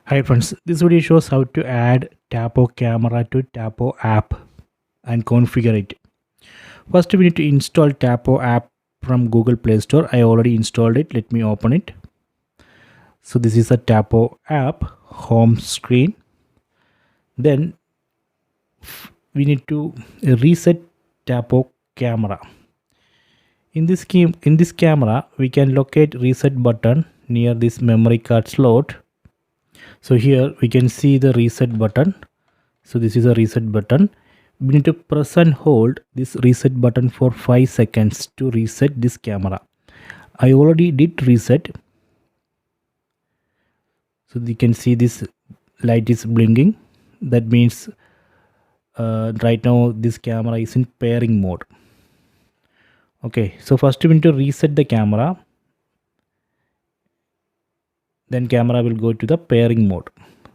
Hi friends, this video shows how to add Tapo camera to Tapo app and configure it. First we need to install Tapo app from Google Play Store. I already installed it. Let me open it. So this is a Tapo app home screen. Then we need to reset Tapo camera. In this camera we can locate reset button near this memory card slot. So here we can see the reset button. So this is a reset button. We need to press and hold this reset button for 5 seconds to reset this camera. I already did reset. So you can see this light is blinking. That means right now this camera is in pairing mode. Okay, so first we need to reset the camera. Then camera will go to the pairing mode.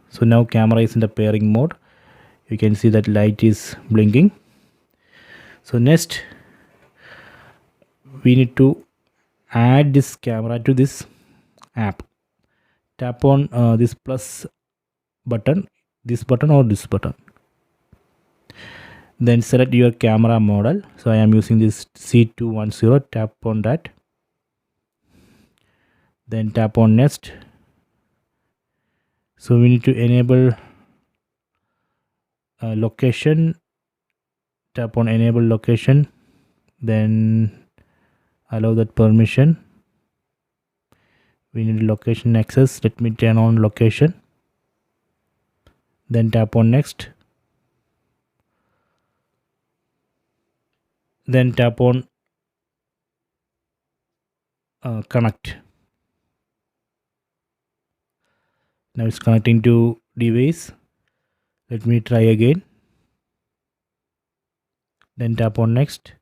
So now camera is in the pairing mode. You can see that light is blinking. So next we need to add this camera to this app. Tap on this plus button, this button or this button. Then select your camera model. So I am using this C210. Tap on that. Then tap on next. So we need to enable location. Tap on enable location. Then allow that permission. We need location access. Let me turn on location. Then tap on next. Then tap on connect. Now it's connecting to device. Let me try again. Then tap on next.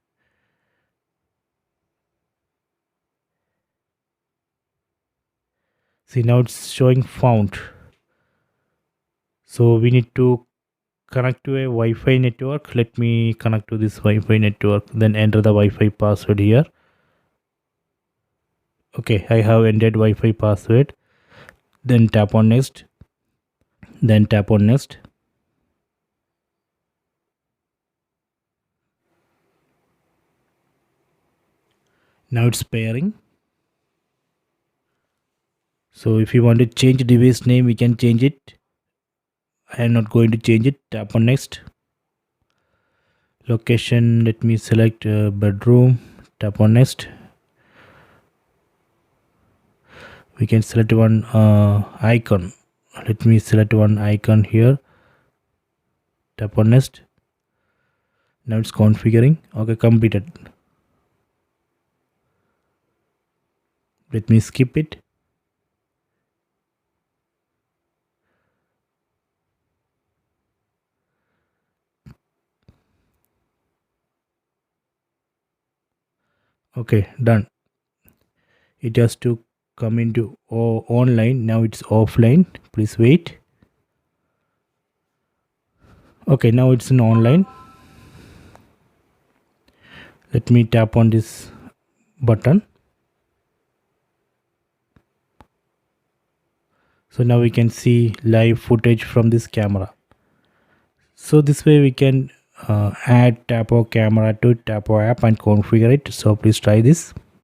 See, now it's showing found. So we need to connect to a Wi-Fi network. Let me connect to this Wi-Fi network. Then enter the Wi-Fi password here. Okay, I have entered Wi-Fi password. Then tap on next. Then tap on next. Now it's pairing. So if you want to change device name, we can change it. I am not going to change it. Tap on next. Location, let me select bedroom. Tap on next. We can select one icon. Let me select one icon here. Tap on next. Now it's configuring. Okay, completed. Let me skip it. Okay, done. It has to come into online. Now it's offline. Please wait. Okay, now it's in online. Let me tap on this button. So now we can see live footage from this camera. So this way we can add Tapo camera to Tapo app and configure it. So please try this.